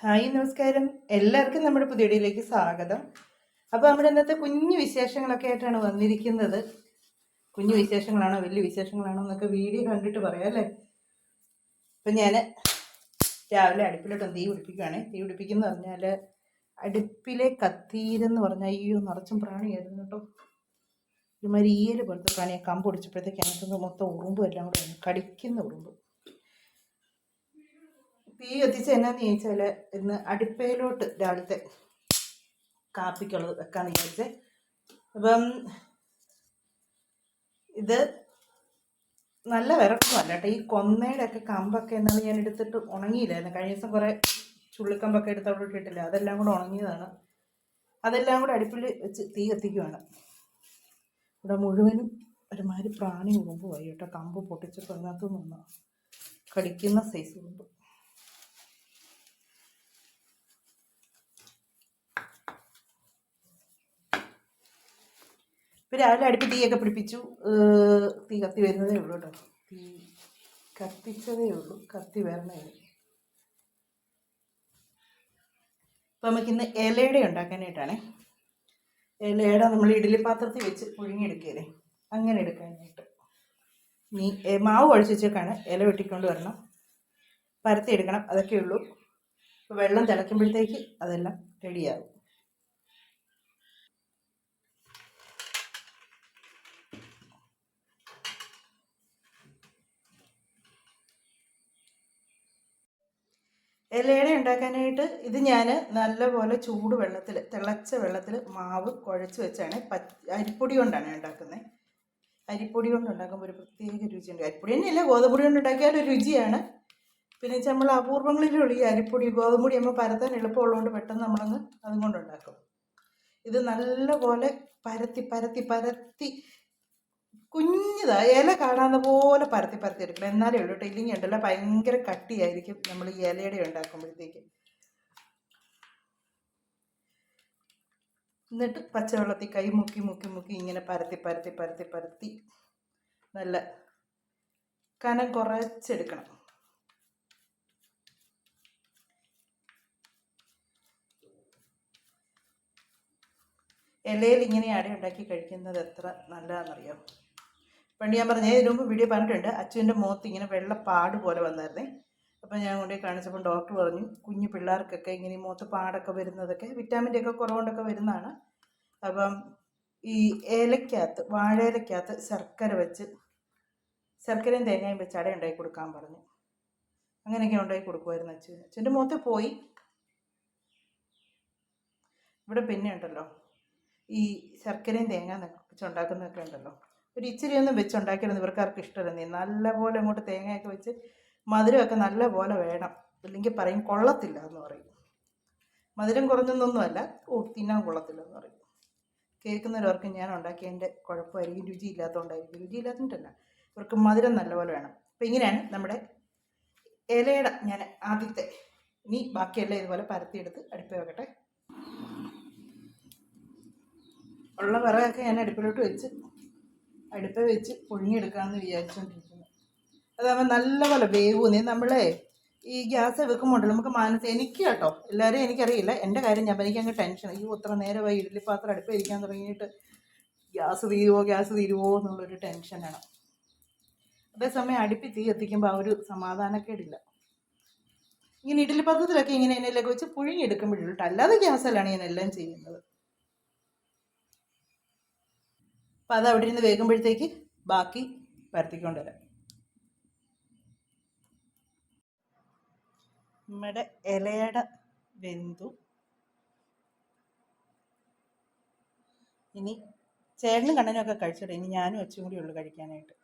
Hi നമസ്കാരം. എല്ലാവർക്കും നമ്മുടെ പുതിയ വീഡിയോയിലേക്ക് സ്വാഗതം. അപ്പോൾ നമ്മുടെ ഇന്നത്തെ കുഞ്ഞു വിശേഷങ്ങളൊക്കെ ആയിട്ടാണ് വന്നിരിക്കുന്നത്. കുഞ്ഞു വിശേഷങ്ങളാണോ വലിയ വിശേഷങ്ങളാണോ എന്നൊക്കെ വീഡിയോ കണ്ടിട്ട് പറയാം അല്ലേ. അപ്പം ഞാൻ രാവിലെ അടുപ്പിലോട്ടൊന്ന് തീ പിടിപ്പിക്കുകയാണ്. തീ പിടിപ്പിക്കുന്ന പറഞ്ഞാൽ അടുപ്പിലെ കത്തീരെന്ന് പറഞ്ഞാൽ അയ്യോ നിറച്ചും പ്രാണിയായിരുന്നു കേട്ടോ. ഒരുമാതിരി ഈയൽ പോലത്തെ പ്രാണിയെ കമ്പ് പൊടിച്ചപ്പോഴത്തേക്ക് അതിനകത്തുനിന്ന് മൊത്തം ഉറുമ്പും എല്ലാം കൂടെ കടിക്കുന്ന ഉറുമ്പ്. തീ കത്തിച്ച് എന്നാന്ന് ചോദിച്ചാൽ ഇന്ന് അടുപ്പയിലോട്ട് രാവിലത്തെ കാപ്പിക്കുള്ളത് വെക്കാന്ന് വിചാരിച്ചേ. അപ്പം ഇത് നല്ല വിറക്കൊന്നുമല്ല കേട്ടോ. ഈ കൊന്നയുടെ ഒക്കെ കമ്പൊക്കെ എന്നാണ് ഞാൻ എടുത്തിട്ട് ഉണങ്ങിയില്ലായിരുന്നു. കഴിഞ്ഞ ദിവസം കുറേ ചുള്ളിക്കമ്പൊക്കെ എടുത്ത് അവിടെ ഇട്ടിട്ടില്ല, അതെല്ലാം കൂടെ ഉണങ്ങിയതാണ്. അതെല്ലാം കൂടെ അടുപ്പിൽ വെച്ച് തീ കത്തിക്കുവാണ്. ഇവിടെ മുഴുവനും ഒരുമാതിരി പ്രാണി ഉറുമ്പ് പോയി കേട്ടോ. കമ്പ് പൊട്ടിച്ചപ്പോൾ അതിനകത്ത് നിന്ന് കടിക്കുന്ന സൈസ് ഉറുമ്പ്. ഇപ്പം രാവിലെ അടുപ്പ് തീയൊക്കെ പിടിപ്പിച്ചു. തീ കത്തി വരുന്നതേ ഉള്ളൂ കേട്ടോ. തീ കത്തിച്ചതേ ഉള്ളൂ, കത്തി വരണേ ഉള്ളൂ. അപ്പം നമുക്കിന്ന് ഇലയുടെ ഉണ്ടാക്കാനായിട്ടാണേ. ഇലയുടെ നമ്മൾ ഇഡ്ഡലി പാത്രത്തിൽ വെച്ച് പുഴുങ്ങിയെടുക്കുകയല്ലേ, അങ്ങനെ എടുക്കാനായിട്ട്. നീ മാവ് കുഴച്ച് വെച്ചേക്കാണ്. ഇല വെട്ടിക്കൊണ്ട് വരണം, പരത്തി എടുക്കണം, അതൊക്കെ ഉള്ളൂ. വെള്ളം തിളയ്ക്കുമ്പോഴത്തേക്ക് അതെല്ലാം റെഡിയാകും. ഇലയുടെ ഉണ്ടാക്കാനായിട്ട് ഇത് ഞാൻ നല്ലപോലെ ചൂട് വെള്ളത്തിൽ, തിളച്ച വെള്ളത്തിൽ മാവ് കുഴച്ച് വെച്ചാണ്. അരിപ്പൊടി കൊണ്ടാണ് ഉണ്ടാക്കുന്നത്. അരിപ്പൊടി കൊണ്ട് ഉണ്ടാക്കുമ്പോൾ ഒരു പ്രത്യേക രുചിയുണ്ട്. അരിപ്പൊടി തന്നെയല്ല, ഗോതമ്പൊടി കൊണ്ട് ഉണ്ടാക്കിയാൽ രുചിയാണ്. പിന്നെ നമ്മൾ അപൂർവങ്ങളിലുള്ള ഈ അരിപ്പൊടി, ഗോതമ്പൊടി നമ്മൾ പരത്താൻ എളുപ്പമുള്ളതുകൊണ്ട് പെട്ടെന്ന് നമ്മളങ്ങ് അതും കൊണ്ടുണ്ടാക്കും. ഇത് നല്ലപോലെ പരത്തി പരത്തി പരത്തി കുഞ്ഞിതാണ് ഇല കാണാവുന്ന പോലെ പരത്തി പരത്തി എടുക്കണം. എന്നാലേ ഉള്ളൂ കേട്ടോ. ഇല്ലെങ്കിൽ ഉണ്ടല്ലോ ഭയങ്കര കട്ടിയായിരിക്കും നമ്മൾ ഈ ഇലയുടെ ഉണ്ടാക്കുമ്പോഴത്തേക്ക്. എന്നിട്ട് പച്ചവെള്ളത്തിൽ കൈ മുക്കി മുക്കി മുക്കി ഇങ്ങനെ പരത്തി പരത്തി പരത്തി പരത്തി നല്ല കനം കുറച്ചെടുക്കണം. ഇലയിൽ ഇങ്ങനെ അട ഉണ്ടാക്കി കഴിക്കുന്നത് എത്ര നല്ലതാണെന്നറിയാം. പണ്ട് ഞാൻ പറഞ്ഞ ഇതിനു മുമ്പ് വീഡിയോ പറഞ്ഞിട്ടുണ്ട്. അച്ഛൻ്റെ മുഖത്ത് ഇങ്ങനെ വെള്ളപ്പാട് പോലെ വന്നായിരുന്നേ. അപ്പം ഞാൻ കൊണ്ടുപോയി കാണിച്ചപ്പോൾ ഡോക്ടർ പറഞ്ഞു കുഞ്ഞു പിള്ളേർക്കൊക്കെ ഇങ്ങനെ മുഖത്ത് പാടൊക്കെ വരുന്നതൊക്കെ വിറ്റാമിൻ്റെ ഒക്കെ കുറവുകൊണ്ടൊക്കെ വരുന്നതാണ്. അപ്പം ഈ ഏലക്കകത്ത്, വാഴയിലക്കകത്ത് ശർക്കര വെച്ച്, ശർക്കരയും തേങ്ങയും വെച്ച് അട ഉണ്ടാക്കി കൊടുക്കാൻ പറഞ്ഞു. അങ്ങനെയൊക്കെ ഉണ്ടാക്കി കൊടുക്കുമായിരുന്നു അച്ഛന്. അച്ഛൻ്റെ മുഖത്ത് പോയി. ഇവിടെ പിന്നെ ഉണ്ടല്ലോ ഈ ശർക്കരയും തേങ്ങ വെച്ചുണ്ടാക്കുന്നതൊക്കെ ഉണ്ടല്ലോ, ഒരു ഇച്ചിരി ഒന്നും വെച്ചുണ്ടാക്കിയാലും ഇവർക്കാർക്ക് ഇഷ്ടമല്ല. നല്ലപോലെ അങ്ങോട്ട് തേങ്ങയൊക്കെ വെച്ച് മധുരമൊക്കെ നല്ല പോലെ വേണം, ഇല്ലെങ്കിൽ പറയും കൊള്ളത്തില്ല എന്ന് പറയും. മധുരം കുറഞ്ഞൊന്നൊന്നുമല്ല, തിന്നാൻ കൊള്ളത്തില്ല എന്ന് പറയും. കേൾക്കുന്നവർക്ക് ഞാൻ ഉണ്ടാക്കിയതിൻ്റെ കുഴപ്പമായിരിക്കും, രുചിയില്ലാത്തതുകൊണ്ടായിരിക്കും. രുചിയില്ലാത്തതല്ല, ഇവർക്ക് മധുരം നല്ലപോലെ വേണം. അപ്പം ഇങ്ങനെയാണ് നമ്മുടെ ഇലയുടെ ഞാൻ ആദ്യത്തെ. ഇനി ബാക്കിയെല്ലാം ഇതുപോലെ പരത്തിയെടുത്ത് അടുപ്പ് വെക്കട്ടെ. ഉള്ള വിറകൊക്കെ ഞാൻ അടുപ്പിലോട്ട് വെച്ച് പുഴുങ്ങിയെടുക്കാമെന്ന് വിചാരിച്ചുകൊണ്ടിരിക്കുന്നു. അതാകുമ്പോൾ നല്ലപോലെ വേവൂന്നേ. നമ്മളെ ഈ ഗ്യാസ് വെക്കുമ്പോൾ നമുക്ക് എനിക്ക് കേട്ടോ, എല്ലാവരും എനിക്കറിയില്ല, എൻ്റെ കാര്യം ഞാൻ എനിക്കങ്ങ് ടെൻഷൻ. അയ്യോ എത്ര നേരമായി ഇഡ്ഡലി പാത്രം അടുപ്പ് ഇരിക്കാൻ തുടങ്ങിയിട്ട്, ഗ്യാസ് തീരുമോ എന്നുള്ളൊരു ടെൻഷനാണ്. അതേസമയം അടുപ്പിൽ തീ കത്തിക്കുമ്പോൾ ആ ഒരു സമാധാനക്കേടില്ല. ഇങ്ങനെ ഇഡ്ഡലി പാത്രത്തിലൊക്കെ ഇങ്ങനെ എണ്ണയിലൊക്കെ വെച്ച് പുഴുങ്ങിയെടുക്കുമ്പോഴുള്ളൂ, അല്ലാതെ ഗ്യാസിലാണ് ഞാൻ എല്ലാം ചെയ്യുന്നത്. അപ്പം അത് അവിടെ ഇരുന്ന് വേകുമ്പോഴത്തേക്ക് ബാക്കി പരത്തിക്കൊണ്ടുവരാം. നമ്മുടെ ഇലയുടെ വെന്തു. ഇനി ചേട്ടനും കണ്ണനൊക്കെ കഴിച്ചിട്ട് ഇനി ഞാനും അച്ഛനും കൂടി ഉള്ളു കഴിക്കാനായിട്ട്.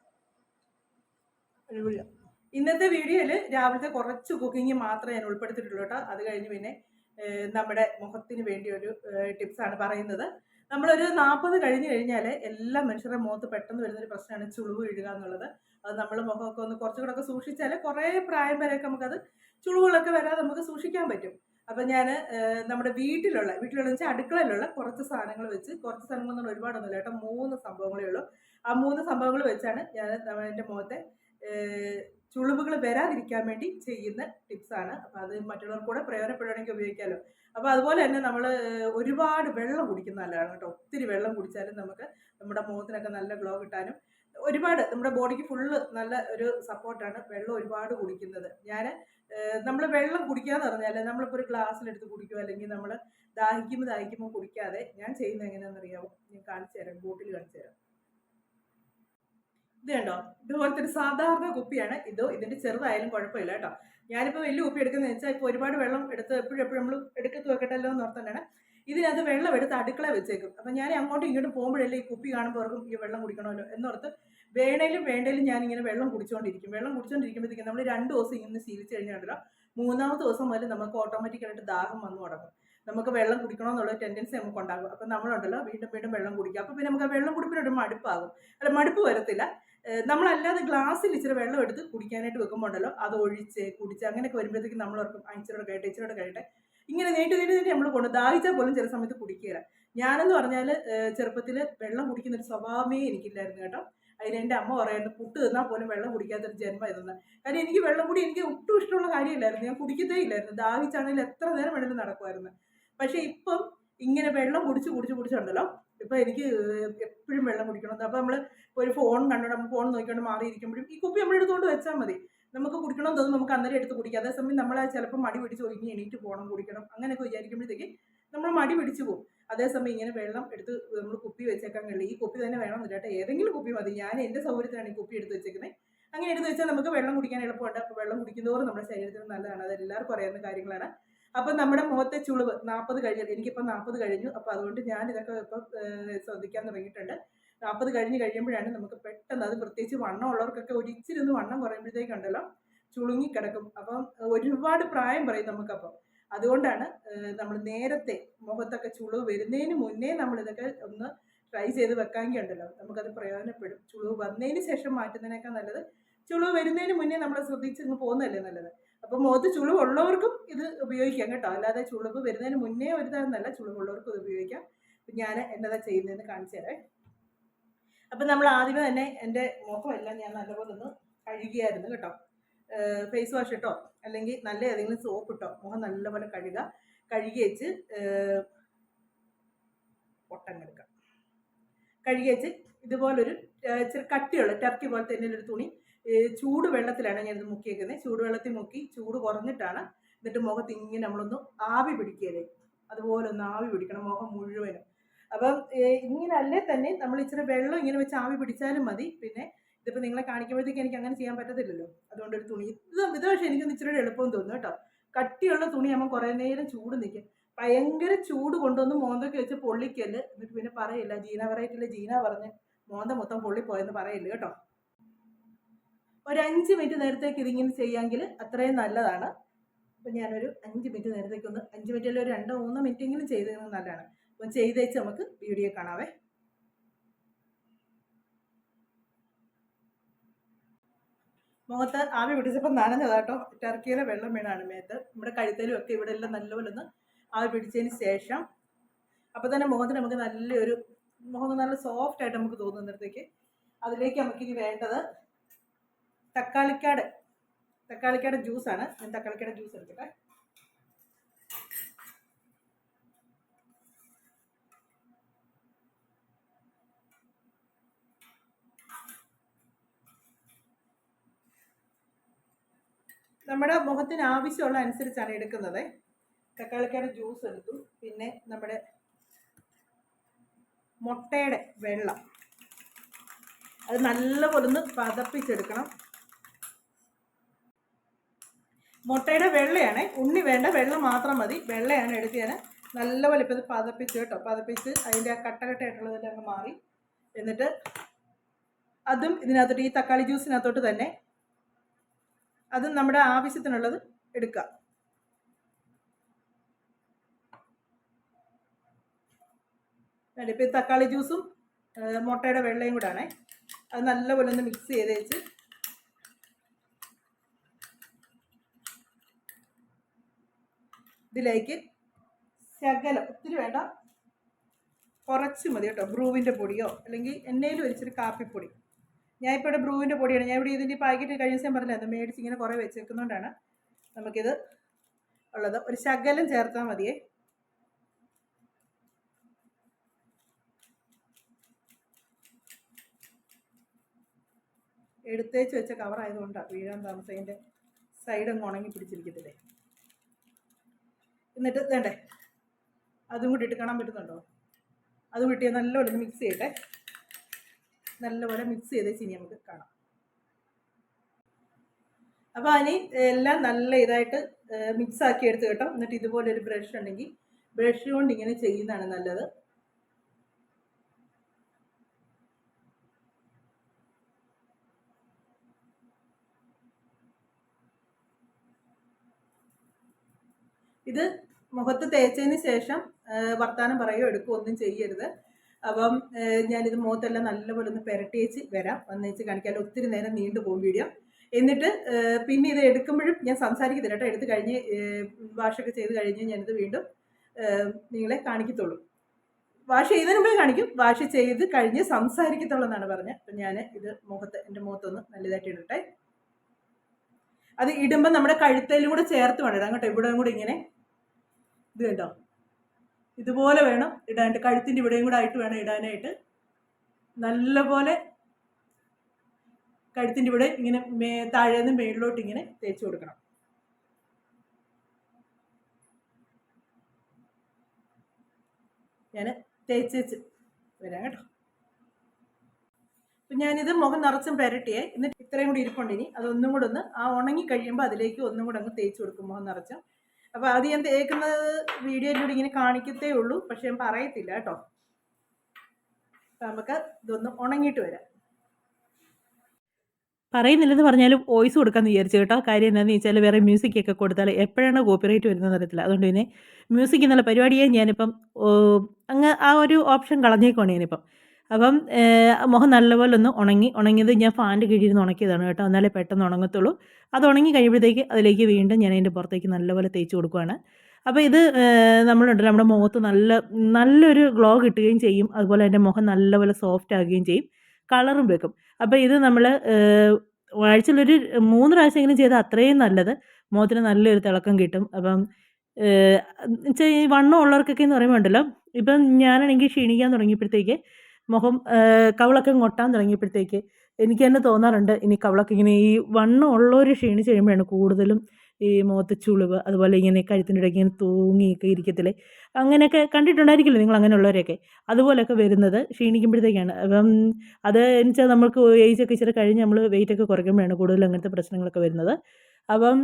ഇന്നത്തെ വീഡിയോയിൽ രാവിലത്തെ കുറച്ച് കുക്കിംഗ് മാത്രമേ ഞാൻ ഉൾപ്പെടുത്തിയിട്ടുള്ളൂ കേട്ടോ. അത് കഴിഞ്ഞ് പിന്നെ നമ്മുടെ മുഖത്തിന് വേണ്ടി ഒരു ടിപ്സാണ് പറയുന്നത്. നമ്മളൊരു 40 കഴിഞ്ഞ് കഴിഞ്ഞാൽ എല്ലാ മനുഷ്യരുടെ മുഖത്ത് പെട്ടെന്ന് വരുന്നൊരു പ്രശ്നമാണ് ചുളിവ് വീഴുക എന്നുള്ളത്. അത് നമ്മൾ മുഖമൊക്കെ ഒന്ന് കുറച്ചുകൂടെ ഒക്കെ സൂക്ഷിച്ചാൽ കുറേ പ്രായം വരെയൊക്കെ നമുക്കത് ചുളിവുകളൊക്കെ വരാതെ നമുക്ക് സൂക്ഷിക്കാൻ പറ്റും. അപ്പം ഞാൻ നമ്മുടെ വീട്ടിലുള്ള വെച്ചാൽ അടുക്കളയിലുള്ള കുറച്ച് സാധനങ്ങൾ വെച്ച്, കുറച്ച് സാധനങ്ങളൊന്നും ഒരുപാടൊന്നുമില്ല കേട്ടോ, 3 സംഭവങ്ങളേ ഉള്ളൂ. ആ 3 സംഭവങ്ങൾ വെച്ചാണ് ഞാൻ എൻ്റെ മുഖത്തെ ചുളിവുകൾ വരാതിരിക്കാൻ വേണ്ടി ചെയ്യുന്ന ടിപ്സാണ്. അപ്പോൾ അത് മറ്റുള്ളവർക്ക് കൂടെ പ്രയോജനപ്പെടുകയാണെങ്കിൽ ഉപയോഗിക്കാമല്ലോ. അപ്പോൾ അതുപോലെ തന്നെ നമ്മൾ ഒരുപാട് വെള്ളം കുടിക്കുന്ന നല്ലതാണ് കേട്ടോ. ഒത്തിരി വെള്ളം കുടിച്ചാലും നമുക്ക് നമ്മുടെ മുഖത്തിനൊക്കെ നല്ല ഗ്ലോ കിട്ടാനും ഒരുപാട് നമ്മുടെ ബോഡിക്ക് ഫുള്ള് നല്ല ഒരു സപ്പോർട്ടാണ് വെള്ളം ഒരുപാട് കുടിക്കുന്നത്. നമ്മൾ വെള്ളം കുടിക്കാന്ന് പറഞ്ഞാൽ നമ്മളിപ്പോൾ ഒരു ഗ്ലാസ്സിലെടുത്ത് കുടിക്കുക, അല്ലെങ്കിൽ നമ്മൾ ദാഹിക്കുമ്പോൾ കുടിക്കാതെ ഞാൻ ചെയ്യുന്നത് എങ്ങനെയാണെന്ന് അറിയാമോ? ഞാൻ കാണിച്ചു തരാം, ബോട്ടിൽ കാണിച്ചു തരാം. ഇത് കണ്ടോ, ഇതുപോലത്തെ ഒരു സാധാരണ കുപ്പിയാണ്. ഇതിന്റെ ചെറുതായാലും കുഴപ്പമില്ല കേട്ടോ. ഞാനിപ്പോൾ വലിയ കുപ്പി എടുക്കുന്നത് വെച്ചാൽ ഇപ്പോൾ ഒരുപാട് വെള്ളം എടുത്ത് എപ്പോഴും നമ്മൾ എടുക്കത്ത് വെക്കട്ടല്ലോ എന്ന് ഓർത്തണ്ടാണ് ഇതിനകത്ത് വെള്ളം എടുത്ത് അടുക്കള വെച്ചേക്കും. അപ്പം ഞാൻ അങ്ങോട്ടും ഇങ്ങോട്ടും പോകുമ്പോഴല്ലേ ഈ കുപ്പി കാണുമ്പോൾ ഓർക്കും ഈ വെള്ളം കുടിക്കണമല്ലോ എന്നോർത്ത് വേണ്ടേലും ഞാനിങ്ങനെ വെള്ളം കുടിച്ചുകൊണ്ടിരിക്കുമ്പോഴത്തേക്കും നമ്മൾ 2 ദിവസം ഇങ്ങനെ ശീലിച്ച് കഴിഞ്ഞാണല്ലോ, 3ാമത്തെ ദിവസം മുതൽ നമുക്ക് ഓട്ടോമാറ്റിക്കായിട്ട് ദാഹം വന്നു തുടങ്ങും. നമുക്ക് വെള്ളം കുടിക്കണമെന്നുള്ള ടെൻഡൻസി നമുക്ക് ഉണ്ടാകും. അപ്പം നമ്മളുണ്ടല്ലോ വീണ്ടും വെള്ളം കുടിക്കുക. അപ്പം പിന്നെ നമുക്ക് ആ വെള്ളം കുടിപ്പിനൊരു മടുപ്പാകും. മടുപ്പ് വരത്തില്ല. നമ്മളല്ലാതെ ഗ്ലാസ്സിൽ ഇച്ചിരി വെള്ളം എടുത്ത് കുടിക്കാനായിട്ട് വെക്കുമ്പോൾ ഉണ്ടല്ലോ, അത് ഒഴിച്ച് കുടിച്ച് അങ്ങനെയൊക്കെ വരുമ്പോഴത്തേക്കും നമ്മൾ ഓർക്കും ഇച്ചിരിയോടെ കഴിയട്ടെ. ഇങ്ങനെ നീട്ടി നമ്മൾ കൊണ്ട് ദാഹിച്ചാൽ പോലും ചില സമയത്ത് കുടിക്കുക. ഞാനെന്ന് പറഞ്ഞാൽ ചെറുപ്പത്തിൽ വെള്ളം കുടിക്കുന്നൊരു സ്വഭാവമേ എനിക്കില്ലായിരുന്നു കേട്ടോ. അതിന് എൻ്റെ അമ്മ പറയുന്നത് പുട്ട് തിന്നാൽ പോലും വെള്ളം കുടിക്കാത്തൊരു ജന്മം ഇതെന്ന്. കാര്യം എനിക്ക് വെള്ളം കൂടി എനിക്ക് ഒട്ടും ഇഷ്ടമുള്ള കാര്യമില്ലായിരുന്നു. ഞാൻ കുടിക്കത്തേ ഇല്ലായിരുന്നു. ദാഹിച്ചാണെങ്കിൽ എത്ര നേരം വേണമെങ്കിലും നടക്കുമായിരുന്നു. പക്ഷേ ഇപ്പം ഇങ്ങനെ വെള്ളം കുടിച്ചുണ്ടല്ലോ, ഇപ്പം എനിക്ക് എപ്പോഴും വെള്ളം കുടിക്കണം. അപ്പം നമ്മൾ ഒരു ഫോൺ കണ്ടോണ്ട് നമ്മൾ ഫോൺ നോക്കിക്കൊണ്ട് മാറിയിരിക്കുമ്പോഴും ഈ കുപ്പി നമ്മൾ എടുത്തുകൊണ്ട് വെച്ചാൽ മതി. നമുക്ക് കുടിക്കണമെന്ന് തോന്നുന്നു, നമുക്ക് അന്നേരം എടുത്ത് കുടിക്കാം. അതേസമയം നമ്മൾ ചിലപ്പോൾ മടി പിടിച്ച് ഇനി എണീറ്റ് പോകണം കുടിക്കണം അങ്ങനെയൊക്കെ വിചാരിക്കുമ്പോഴത്തേക്ക് നമ്മൾ മടി പിടിച്ചു പോകും. അതേസമയം ഇങ്ങനെ വെള്ളം എടുത്ത് നമ്മൾ കുപ്പി വെച്ചേക്കാൻ കഴിയില്ല. ഈ കുപ്പി തന്നെ വേണമെന്നില്ല കേട്ടോ, ഏതെങ്കിലും കുപ്പി മതി. ഞാൻ എൻ്റെ സൗകര്യത്തിനാണ് ഈ കുപ്പി എടുത്ത് വെച്ചേക്കുന്നത്. അങ്ങനെ എടുത്ത് വെച്ചാൽ നമുക്ക് വെള്ളം കുടിക്കാൻ എളുപ്പമുണ്ട്. അപ്പോൾ വെള്ളം കുടിക്കുന്നതോറും നമ്മുടെ ശരീരത്തിന് നല്ലതാണ്. അത് എല്ലാവർക്കും അറിയാവുന്ന കാര്യങ്ങളാണ്. അപ്പം നമ്മുടെ മുഖത്തെ ചുളിവ് 40 കഴിഞ്ഞത്, എനിക്കിപ്പോൾ 40 കഴിഞ്ഞു. അപ്പോൾ അതുകൊണ്ട് ഞാൻ ഇതൊക്കെ ഇപ്പം ശ്രദ്ധിക്കാൻ തുടങ്ങിയിട്ടുണ്ട്. 40 കഴിയുമ്പോഴാണ് നമുക്ക് പെട്ടെന്ന്, അത് പ്രത്യേകിച്ച് വണ്ണം ഉള്ളവർക്കൊക്കെ ഇച്ചിരി ഒന്ന് വണ്ണം കുറയുമ്പോഴത്തേക്കുണ്ടല്ലോ ചുളുങ്ങിക്കിടക്കും. അപ്പം ഒരുപാട് പ്രായം പറയും നമുക്കപ്പം. അതുകൊണ്ടാണ് നമ്മൾ നേരത്തെ മുഖത്തൊക്കെ ചുളിവ് വരുന്നതിന് മുന്നേ നമ്മളിതൊക്കെ ഒന്ന് ട്രൈ ചെയ്ത് വെക്കാമെങ്കിൽ ഉണ്ടല്ലോ നമുക്കത് പ്രയോജനപ്പെടും. ചുളിവ് വന്നതിന് ശേഷം മാറ്റുന്നതിനേക്കാൾ നല്ലത് ചുളിവ് വരുന്നതിന് മുന്നേ നമ്മൾ ശ്രദ്ധിച്ച് ഇങ്ങ് പോകുന്നതല്ലേ നല്ലത്. അപ്പം മുഖത്ത് ചുളിവ് ഉള്ളവർക്കും ഇത് ഉപയോഗിക്കാം കേട്ടോ. അല്ലാതെ ചുളിവ് വരുന്നതിന് മുന്നേ ഒരുതാന്നല്ല, ചുളിവുള്ളവർക്കും ഇത് ഉപയോഗിക്കാം. അപ്പം ഞാൻ എന്നതാ ചെയ്യുന്നതെന്ന് കാണിച്ചു തരാം. അപ്പം നമ്മൾ ആദ്യമേ തന്നെ എൻ്റെ മുഖമെല്ലാം ഞാൻ നല്ലപോലെ ഒന്ന് കഴുകിയായിരുന്നു കേട്ടോ. ഫേസ് വാഷ് ഇട്ടോ അല്ലെങ്കിൽ നല്ല ഏതെങ്കിലും സോപ്പ് ഇട്ടോ മുഖം നല്ലപോലെ കഴുകി വെച്ച് പൊട്ടങ്ങെടുക്കാം. കഴുകി വെച്ച് ഇതുപോലൊരു ഇച്ചിരി കട്ടിയുള്ള ടർക്കി പോലത്തെ എന്തെങ്കിലും ഒരു തുണി ചൂട് വെള്ളത്തിലാണ് ഞാനിത് മുക്കിയേക്കുന്നത്. ചൂടുവെള്ളത്തിൽ മുക്കി ചൂട് കുറഞ്ഞിട്ടാണ്. എന്നിട്ട് മുഖത്ത് ഇങ്ങനെ നമ്മളൊന്ന് ആവി പിടിക്കുകയല്ലേ, അതുപോലെ ഒന്ന് ആവി പിടിക്കണം മുഖം മുഴുവനും. അപ്പം ഇങ്ങനെ അല്ലേ തന്നെ നമ്മൾ ഇച്ചിരി വെള്ളം ഇങ്ങനെ വെച്ച് ആവി പിടിച്ചാലും മതി. പിന്നെ ഇതിപ്പോൾ നിങ്ങളെ കാണിക്കുമ്പോഴത്തേക്ക് എനിക്ക് അങ്ങനെ ചെയ്യാൻ പറ്റത്തില്ലല്ലോ, അതുകൊണ്ടൊരു തുണി ഇത് പക്ഷേ എനിക്കൊന്ന് ഇച്ചിരി എളുപ്പം തോന്നുന്നു കേട്ടോ. കട്ടിയുള്ള തുണിയാകുമ്പോൾ കുറേ നേരം ചൂട് നിൽക്കും. ഭയങ്കര ചൂട് കൊണ്ടുവന്ന് മോന്തൊക്കെ വെച്ച് പൊള്ളിക്കല്. എന്നിട്ട് പിന്നെ പറയില്ല ജീന വെറൈറ്റിയിലെ ജീന പറഞ്ഞ് മോന്ത മൊത്തം പൊള്ളിപ്പോയെന്ന് പറയില്ല കേട്ടോ. ഒരു 5 മിനിറ്റ് നേരത്തേക്ക് ഇതിങ്ങനെ ചെയ്യാമെങ്കിൽ അത്രയും നല്ലതാണ്. അപ്പം ഞാനൊരു 5 മിനിറ്റ് നേരത്തേക്ക് 5 മിനിറ്റിൽ ഒരു 2-3 മിനിറ്റെങ്കിലും ചെയ്തത് നല്ലതാണ്. അപ്പം ചെയ്തേച്ച് നമുക്ക് വീഡിയോ കാണാവേ. മുഖത്ത് ആവി പിടിച്ചപ്പോൾ നനഞ്ഞതാട്ടോ, ടർക്കിയിലെ വെള്ളം വീണാണ് മേത്ത്. നമ്മുടെ കഴുത്തലും ഒക്കെ ഇവിടെ എല്ലാം നല്ലപോലെ ഒന്ന് ആവി പിടിച്ചതിന് ശേഷം അപ്പോൾ തന്നെ മുഖത്തിന് നമുക്ക് മുഖം നല്ല സോഫ്റ്റ് ആയിട്ട് നമുക്ക് തോന്നുന്നിടത്തേക്ക് അതിലേക്ക് നമുക്കിനി വേണ്ടത് തക്കാളിക്കാട് ജ്യൂസാണ്. ഞാൻ തക്കാളിക്കാട് ജ്യൂസ് എടുക്കട്ടെ. നമ്മുടെ മുഖത്തിന് ആവശ്യമുള്ള അനുസരിച്ചാണ് എടുക്കുന്നത്. തക്കാളിക്കാട് ജ്യൂസ് എടുത്തു. പിന്നെ നമ്മുടെ മുട്ടയുടെ വെള്ളം അത് നല്ലപോലെ ഒന്ന് പതപ്പിച്ചെടുക്കണം. മുട്ടയുടെ വെള്ളയാണ്, ഉണ്ണി വേണ്ട, വെള്ളം മാത്രം മതി. വെള്ളയാണ് എടുത്ത് ഞാൻ നല്ലപോലെ ഇപ്പോൾ ഇത് പതപ്പിച്ച് കേട്ടോ. പതപ്പിച്ച് അതിൻ്റെ ആ കട്ടയായിട്ടുള്ളതെല്ലാം അങ്ങ് മാറി. എന്നിട്ട് അതും ഇതിനകത്തോട്ട്, ഈ തക്കാളി ജ്യൂസിനകത്തോട്ട് തന്നെ അതും നമ്മുടെ ആവശ്യത്തിനുള്ളത് എടുക്കുക. ഇപ്പോൾ തക്കാളി ജ്യൂസും മുട്ടയുടെ വെള്ളയും കൂടാണ്. അത് നല്ലപോലെ ഒന്ന് മിക്സ് ചെയ്ത് വെച്ച് ഇതിലേക്ക് ശകലം, ഒത്തിരി വേണ്ട, കുറച്ച് മതി കേട്ടോ, ബ്രൂവിൻ്റെ പൊടിയോ അല്ലെങ്കിൽ എന്നേലും ഒരിച്ചിരി കാപ്പിപ്പൊടി ഞാൻ ഇപ്പോൾ ഇവിടെ ബ്രൂവിൻ്റെ പൊടിയാണ്. ഞാൻ ഇവിടെ ഇതിൻ്റെ പാക്കറ്റ് കഴിഞ്ഞ ദിവസം പറഞ്ഞില്ല, അത് മേടിച്ച് ഇങ്ങനെ കുറേ വെച്ചേക്കുന്നതുകൊണ്ടാണ് നമുക്കിത് ഉള്ളത്. ഒരു ശകലം ചേർത്താൽ മതിയേ. എടുത്തേച്ച് വെച്ച കവറായതുകൊണ്ടാണ് വീഴാൻ താമസം. അതിൻ്റെ സൈഡൊന്നും ഉണങ്ങി പിടിച്ചിരിക്കത്തില്ലേ. എന്നിട്ട് വേണ്ടേ അതും കൂടി ഇട്ട് കാണാൻ പറ്റുന്നുണ്ടോ? അതും കൂട്ടി നല്ലപോലെ ഒന്ന് മിക്സ് ചെയ്യട്ടെ. നല്ലപോലെ മിക്സ് ചെയ്തേച്ച് ഇനി നമുക്ക് കാണാം. അപ്പോൾ അതിന് എല്ലാം നല്ല ഇതായിട്ട് മിക്സ് ആക്കി എടുത്ത് കേട്ടോ. എന്നിട്ട് ഇതുപോലെ ഒരു ബ്രഷ് ഉണ്ടെങ്കിൽ ബ്രഷ് കൊണ്ട് ഇങ്ങനെ ചെയ്യുന്നതാണ് നല്ലത്. ഇത് മുഖത്ത് തേച്ചതിന് ശേഷം വർത്താനം പറയുകയോ എടുക്കുകയോ ഒന്നും ചെയ്യരുത്. അപ്പം ഞാനിത് മുഖത്തെല്ലാം നല്ലപോലെ ഒന്ന് പുരട്ടിയേച്ച് വരാം, വന്നേച്ച് കാണിക്കാൻ. ഒത്തിരി നേരം നീണ്ടു പോകും വീഡിയോ. എന്നിട്ട് പിന്നെ ഇത് എടുക്കുമ്പോഴും ഞാൻ സംസാരിക്കത്തില്ല കേട്ടോ. എടുത്ത് കഴിഞ്ഞ് വാഷൊക്കെ ചെയ്ത് കഴിഞ്ഞ് ഞാനിത് വീണ്ടും നിങ്ങളെ കാണിക്കത്തുള്ളൂ. വാഷ് ചെയ്തതിന് മുമ്പേ കാണിക്കും, വാഷ് ചെയ്ത് കഴിഞ്ഞ് സംസാരിക്കത്തുള്ളൂ എന്നാണ് പറഞ്ഞത്. അപ്പം ഞാൻ ഇത് എൻ്റെ മുഖത്തൊന്ന് നല്ലതായിട്ട് ഇടട്ടെ. അത് ഇടുമ്പോൾ നമ്മുടെ കഴുത്തേലും കൂടെ ചേർത്ത് വേണം ഇടാൻ കേട്ടോ. ഇവിടെയും കൂടെ ഇങ്ങനെ ഇത് കേട്ടോ, ഇതുപോലെ വേണം ഇടാനായിട്ട്. കഴുത്തിൻ്റെ ഇവിടെയും കൂടെ ആയിട്ട് വേണം ഇടാനായിട്ട്. നല്ലപോലെ കഴുത്തിൻ്റെ ഇവിടെ ഇങ്ങനെ താഴേന്ന് മേളിലോട്ട് ഇങ്ങനെ തേച്ച് കൊടുക്കണം. ഞാൻ തേച്ച് വരാം കേട്ടോ. അപ്പം ഞാനിത് മുഖം നിറച്ചും പുരട്ടിയേ. എന്നിട്ട് ഇത്രയും കൂടി ഇരിപ്പുണ്ട്. ഇനി അതൊന്നും കൂടെ ഒന്ന് ആ ഉണങ്ങി കഴിയുമ്പോൾ അതിലേക്ക് ഒന്നും കൂടെ അങ്ങ് തേച്ച് കൊടുക്കും മുഖം നിറച്ചും. അപ്പോൾ അത് ഞാൻ തേക്കുന്നത് വീഡിയോയിലൂടെ ഇങ്ങനെ കാണിക്കത്തേ ഉള്ളൂ, പക്ഷെ ഞാൻ പറയത്തില്ല കേട്ടോ. അപ്പം നമുക്ക് ഇതൊന്ന് ഉണങ്ങിയിട്ട് വരാം. പറയുന്നില്ലെന്ന് പറഞ്ഞാലും വോയിസ് കൊടുക്കാമെന്ന് വിചാരിച്ചു കേട്ടോ. കാര്യം എന്താണെന്ന് വെച്ചാൽ വേറെ മ്യൂസിക്കൊക്കെ കൊടുത്താൽ എപ്പോഴാണ് കോപ്പിറൈറ്റ് വരുന്നതെന്ന് അറിയത്തില്ല. അതുകൊണ്ട് പിന്നെ മ്യൂസിക് എന്നുള്ള പരിപാടിയെ ഞാനിപ്പം അങ്ങ് ആ ഒരു ഓപ്ഷൻ കളഞ്ഞേക്കുവാണ് ഞാനിപ്പം. അപ്പം മുഖം നല്ലപോലെ ഒന്ന് ഉണങ്ങിയത് ഞാൻ ഫാനിൻ്റെ കീഴിൽ ഉണക്കിയതാണ് കേട്ടോ. എന്നാലേ പെട്ടെന്ന് ഉണങ്ങത്തുള്ളൂ. അത് ഉണങ്ങി കഴിയുമ്പോഴത്തേക്ക് അതിലേക്ക് വീണ്ടും ഞാൻ അതിൻ്റെ പുറത്തേക്ക് നല്ലപോലെ തേച്ച് കൊടുക്കുവാണ്. അപ്പോൾ ഇത് നമ്മളുണ്ടല്ലോ, നമ്മുടെ മുഖത്ത് നല്ലൊരു ഗ്ലോ കിട്ടുകയും ചെയ്യും. അതുപോലെ എൻ്റെ മുഖം നല്ലപോലെ സോഫ്റ്റ് ആകുകയും ചെയ്യും, കളറും വെക്കും. അപ്പോൾ ഇത് നമ്മൾ ആഴ്ചയിലൊരു 3 പ്രാവശ്യമെങ്കിലും ചെയ്താൽ അത്രയും നല്ലത്. മുഖത്തിന് നല്ലൊരു തിളക്കം കിട്ടും. അപ്പം എന്നുവെച്ചാൽ ഈ വണ്ണം ഉള്ളവർക്കൊക്കെ എന്ന് പറയുമ്പോൾ ഉണ്ടല്ലോ, ഇപ്പം ഞാനാണെങ്കിൽ ക്ഷീണിക്കാൻ തുടങ്ങിയപ്പോഴത്തേക്ക് മുഖം കവിളൊക്കെ ngൊട്ടാൻ തുടങ്ങിയപ്പോഴത്തേക്ക് എനിക്ക് തന്നെ തോന്നാറുണ്ട്, ഇനി കവിളൊക്കെ ഇങ്ങനെ ഈ വണ്ണം ഉള്ളവർ ക്ഷീണിച്ച് കഴിയുമ്പോഴാണ് കൂടുതലും ഈ മുഖത്ത് ചുളിവ്, അതുപോലെ ഇങ്ങനെ കഴുത്തിൻ്റെ ഇടയ്ക്ക് ഇങ്ങനെ തൂങ്ങിയൊക്കെ ഇരിക്കത്തില്ലേ. അങ്ങനെയൊക്കെ കണ്ടിട്ടുണ്ടായിരിക്കില്ലേ നിങ്ങൾ അങ്ങനെയുള്ളവരെയൊക്കെ. അതുപോലെയൊക്കെ വരുന്നത് ക്ഷീണിക്കുമ്പോഴത്തേക്കാണ്. അപ്പം അത് എന്നുവെച്ചാൽ നമുക്ക് ഏജൊക്കെ ഇച്ചിരി കഴിഞ്ഞ് നമ്മൾ വെയിറ്റൊക്കെ കുറയ്ക്കുമ്പോഴാണ് കൂടുതലും അങ്ങനത്തെ പ്രശ്നങ്ങളൊക്കെ വരുന്നത്. അപ്പം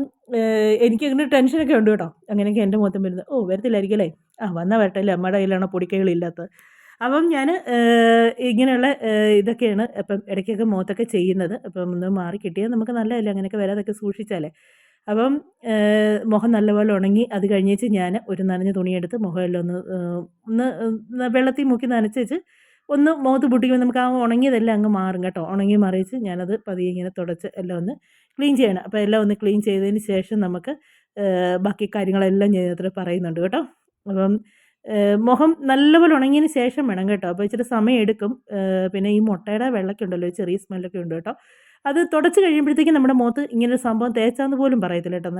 എനിക്കങ്ങനെ ടെൻഷനൊക്കെ ഉണ്ട് കേട്ടോ. അങ്ങനെയൊക്കെ എൻ്റെ മുഖത്തും വരുന്നത്. വരത്തില്ലായിരിക്കും അല്ലേ? വന്നാൽ വരട്ടെ അല്ലേ, അമ്മയുടെ കയ്യിലാണോ പൊടിക്കൈകളില്ലാത്തത്. അപ്പം ഞാൻ ഇങ്ങനെയുള്ള ഇതൊക്കെയാണ് അപ്പം ഇടയ്ക്കൊക്കെ മുഖത്തൊക്കെ ചെയ്യുന്നത്. അപ്പം ഒന്ന് മാറി കിട്ടിയാൽ നമുക്ക് നല്ലതല്ലേ, അങ്ങനെയൊക്കെ വരാതൊക്കെ സൂക്ഷിച്ചാലേ. അപ്പം മുഖം നല്ലപോലെ ഉണങ്ങി അത് കഴിഞ്ഞേച്ച് ഞാൻ ഒരു നനഞ്ഞ തുണിയെടുത്ത് മുഖമെല്ലാം ഒന്ന് വെള്ളത്തിൽ മുക്കി നനച്ചേച്ച് ഒന്ന് മുഖത്ത് പൊട്ടിക്കുമ്പോൾ നമുക്ക് ആ ഉണങ്ങിയതെല്ലാം അങ്ങ് മാറും കേട്ടോ. ഉണങ്ങി മറിയിച്ച് ഞാനത് പതിയെ ഇങ്ങനെ തുടച്ച് എല്ലാം ഒന്ന് ക്ലീൻ ചെയ്യണം. അപ്പോൾ എല്ലാം ഒന്ന് ക്ലീൻ ചെയ്തതിന് ശേഷം നമുക്ക് ബാക്കി കാര്യങ്ങളെല്ലാം ഞാൻ ഇതിൽ പറയുന്നുണ്ട് കേട്ടോ. അപ്പം മുഖം നല്ലപോലെ ഉണങ്ങിയതിന് ശേഷം വേണം കേട്ടോ. അപ്പോൾ ഇച്ചിരി സമയം എടുക്കും. പിന്നെ ഈ മുട്ടയുടെ വെള്ളമൊക്കെ ഉണ്ടല്ലോ, ചെറിയ സ്മെല്ലൊക്കെ ഉണ്ട് കേട്ടോ. അത് തുടച്ച് കഴിയുമ്പോഴത്തേക്കും നമ്മുടെ മുഖത്ത് ഇങ്ങനൊരു സംഭവം തേച്ചാന്ന് പോലും പറയത്തില്ല കേട്ടോ.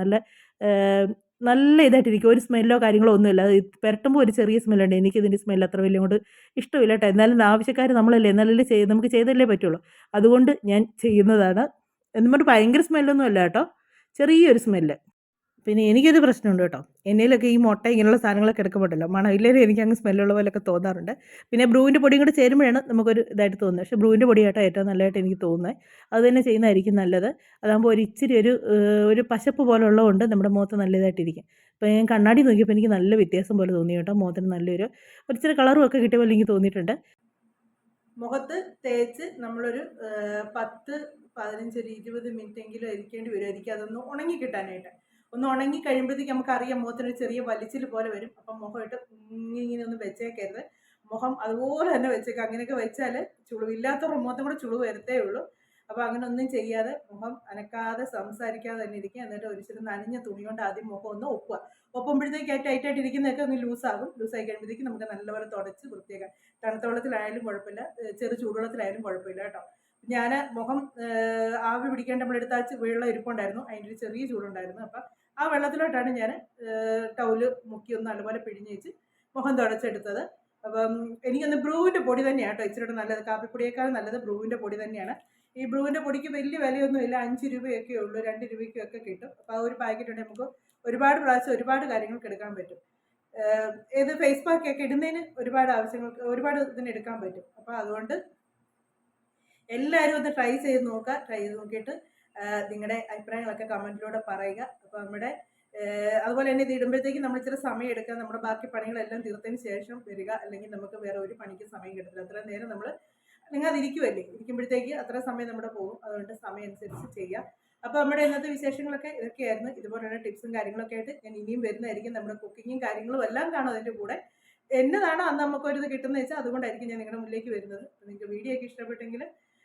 നല്ല ഇതായിട്ടിരിക്കും. ഒരു സ്മെല്ലോ കാര്യങ്ങളോ ഒന്നുമില്ല. അത് പുരട്ടുമ്പോൾ ഒരു ചെറിയ സ്മെല്ലുണ്ട്. എനിക്കിതിൻ്റെ സ്മെല്ല് അത്ര വലിയ കൊണ്ട് ഇഷ്ടമില്ല കേട്ടോ. എന്നാലും ആവശ്യക്കാർ നമ്മളല്ലേ, എന്നാലല്ലേ നമുക്ക് ചെയ്തല്ലേ പറ്റുള്ളൂ. അതുകൊണ്ട് ഞാൻ ചെയ്യുന്നതാണ്. എന്നും പറഞ്ഞിട്ട് ഭയങ്കര സ്മെല്ലൊന്നും അല്ല കേട്ടോ, ചെറിയൊരു സ്മെല്ല്. പിന്നെ എനിക്കൊരു പ്രശ്നമുണ്ട് കേട്ടോ. എന്നേലൊക്കെ ഈ മുട്ട ഇങ്ങനെയുള്ള സാധനങ്ങളൊക്കെ എടുക്കുമ്പോഴല്ലോ മണമില്ലേലും എനിക്ക് അങ്ങ് സ്മെല്ലുള്ള പോലെയൊക്കെ തോന്നാറുണ്ട്. പിന്നെ ബ്രൂവിൻ്റെ പൊടിയും കൂടെ ചേരുമ്പോഴാണ് നമുക്കൊരു ഇതായിട്ട് തോന്നുന്നത്. പക്ഷേ ബ്രൂവിൻ്റെ പൊടിയാട്ടോ ഏറ്റവും നല്ലതായിട്ട് എനിക്ക് തോന്നുന്നത്. അത് തന്നെ ചെയ്യുന്നതായിരിക്കും നല്ലത്. അതാകുമ്പോൾ ഒരു പശപ്പ് പോലെ ഉള്ളതുകൊണ്ട് നമ്മുടെ മുഖത്ത് നല്ല ഇതായിട്ടിരിക്കും. അപ്പോൾ ഞാൻ കണ്ണാടി നോക്കിയപ്പോൾ എനിക്ക് നല്ല വ്യത്യാസം പോലെ തോന്നി കേട്ടോ. മുഖത്തിന് നല്ലൊരു ഇച്ചിരി കളറും ഒക്കെ കിട്ടിയ പോലെ എനിക്ക് തോന്നിയിട്ടുണ്ട്. മുഖത്ത് തേച്ച് നമ്മളൊരു 10, 15, 20 മിനിറ്റെങ്കിലും ഇരിക്കേണ്ടി വരുമായിരിക്കും അതൊന്ന് ഉണങ്ങി കിട്ടാനായിട്ട്. ഒന്ന് ഉണങ്ങി കഴിയുമ്പോഴത്തേക്ക് നമുക്കറിയാം മുഖത്തിനൊരു ചെറിയ വലിച്ചിൽ പോലെ വരും. അപ്പം മുഖമായിട്ട് ഇങ്ങനെ ഒന്നും വെച്ചേക്കരുത്. മുഖം അതുപോലെ തന്നെ വെച്ചേക്കുക. അങ്ങനെയൊക്കെ വെച്ചാൽ ചുളിവില്ലാത്തവരുടെ മുഖത്തും കൂടെ ചുളിവ് വരത്തേ ഉള്ളൂ. അപ്പോൾ അങ്ങനെ ഒന്നും ചെയ്യാതെ മുഖം അനക്കാതെ സംസാരിക്കാതെ തന്നെ ഇരിക്കുക. എന്നിട്ട് ഒരു നനഞ്ഞ തുണി കൊണ്ട് ആദ്യം മുഖം ഒന്ന് ഒപ്പുക. ഒപ്പുമ്പോഴത്തേക്ക് ടൈറ്റായിട്ട് ഇരിക്കുന്നതൊക്കെ ഒന്ന് ലൂസാകും. ലൂസായി കഴിയുമ്പോഴത്തേക്ക് നമുക്ക് നല്ലപോലെ തുടച്ച് വൃത്തിയാക്കാം. തണുത്ത വെള്ളത്തിലായാലും കുഴപ്പമില്ല, ചെറു ചൂടുവെള്ളത്തിലായാലും കുഴപ്പമില്ല കേട്ടോ. ഞാൻ മുഖം ആവി പിടിക്കേണ്ട നമ്മളെടുത്താച്ച് വെള്ളം ഇരിപ്പുണ്ടായിരുന്നു, അതിൻ്റെ ഒരു ചെറിയ ചൂടുണ്ടായിരുന്നു. അപ്പം ആ വെള്ളത്തിലോട്ടാണ് ഞാൻ ടൗല് മുക്കി ഒന്ന് നല്ലപോലെ പിഴിഞ്ഞ് വെച്ച് മുഖം തുടച്ചെടുത്തത്. അപ്പം എനിക്കൊന്ന് ബ്രൂവിൻ്റെ പൊടി തന്നെയാണ് കേട്ടോ ഇച്ചിരി നല്ലത്, കാപ്പിപ്പൊടിയേക്കാൾ നല്ലത് ബ്രൂവിൻ്റെ പൊടി തന്നെയാണ്. ഈ ബ്രൂവിൻ്റെ പൊടിക്ക് വലിയ വിലയൊന്നുമില്ല, 5 രൂപയൊക്കെ ഉള്ളൂ, 2 രൂപയ്ക്കൊക്കെ കിട്ടും. അപ്പോൾ ആ ഒരു പാക്കറ്റ് ഉണ്ടെങ്കിൽ നമുക്ക് ഒരുപാട് പ്രാവശ്യം ഒരുപാട് കാര്യങ്ങൾക്ക് എടുക്കാൻ പറ്റും. ഏത് ഫേസ് പാക്ക് ഒക്കെ ഇടുന്നതിന് ഒരുപാട് ആവശ്യങ്ങൾക്ക് ഒരുപാട് ഇതിന് എടുക്കാൻ പറ്റും. അപ്പോൾ അതുകൊണ്ട് എല്ലാവരും ഒന്ന് ട്രൈ ചെയ്ത് നോക്കുക. ട്രൈ ചെയ്ത് നോക്കിയിട്ട് നിങ്ങളുടെ അഭിപ്രായങ്ങളൊക്കെ കമൻറ്റിലൂടെ പറയുക. അപ്പോൾ നമ്മുടെ അതുപോലെ തന്നെ ഇത് ഇടുമ്പോഴത്തേക്ക് നമ്മൾ ഇച്ചിരി സമയം എടുക്കുക, നമ്മുടെ ബാക്കി പണികളെല്ലാം തീർത്തതിന് ശേഷം വരിക, അല്ലെങ്കിൽ നമുക്ക് വേറെ ഒരു പണിക്ക് സമയം കിട്ടത്തില്ല. അത്രയും നേരം നമ്മൾ നിങ്ങൾ അതിരിക്കുമല്ലേ, ഇരിക്കുമ്പോഴത്തേക്ക് അത്ര സമയം നമ്മുടെ പോകും. അതുകൊണ്ട് സമയം അനുസരിച്ച് ചെയ്യുക. അപ്പോൾ നമ്മുടെ ഇന്നത്തെ വിശേഷങ്ങളൊക്കെ ഇതൊക്കെയായിരുന്നു. ഇതുപോലെയുള്ള ടിപ്സും കാര്യങ്ങളൊക്കെ ആയിട്ട് ഞാൻ ഇനിയും വരുന്നതായിരിക്കും. നമ്മുടെ കുക്കിങ്ങും കാര്യങ്ങളും എല്ലാം കാണും അതിൻ്റെ കൂടെ. എന്നതാണോ അന്ന് നമുക്കൊരിത് കിട്ടുന്നത് വെച്ചാൽ അതുകൊണ്ടായിരിക്കും ഞാൻ നിങ്ങളുടെ മുന്നിലേക്ക് വരുന്നത്. നിങ്ങൾക്ക് വീഡിയോ ഒക്കെ ഇഷ്ടപ്പെട്ടെങ്കിൽ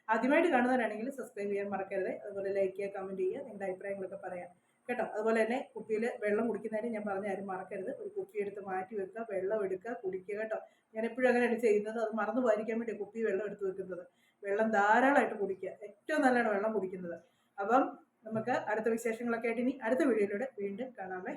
ആദ്യമായിട്ട് കാണുന്നവരാണെങ്കിൽ സബ്സ്ക്രൈബ് ചെയ്യാൻ മറക്കരുത്. അതുപോലെ ലൈക്ക് ചെയ്യുക, കമൻറ്റ് ചെയ്യുക, നിങ്ങളുടെ അഭിപ്രായങ്ങളൊക്കെ പറയാം കേട്ടോ. അതുപോലെ തന്നെ കുപ്പിയിൽ വെള്ളം കുടിക്കുന്നതിന് ഞാൻ പറഞ്ഞ ആരും മറക്കരുത്. ഒരു കുപ്പി എടുത്ത് മാറ്റി വെക്കുക, വെള്ളം എടുക്കുക, കുടിക്കുക കേട്ടോ. ഞാൻ എപ്പോഴും അങ്ങനെയാണ് ചെയ്യുന്നത്. അത് മറന്നു പോയിരിക്കാൻ വേണ്ടി കുപ്പി വെള്ളം എടുത്ത് വെക്കുന്നത്. വെള്ളം ധാരാളമായിട്ട് കുടിക്കുക, ഏറ്റവും നല്ലതാണ് വെള്ളം കുടിക്കുന്നത്. അപ്പം നമുക്ക് അടുത്ത വിശേഷങ്ങളൊക്കെ ആയിട്ട് ഇനി അടുത്ത വീഡിയോയിലൂടെ വീണ്ടും കാണാമേ.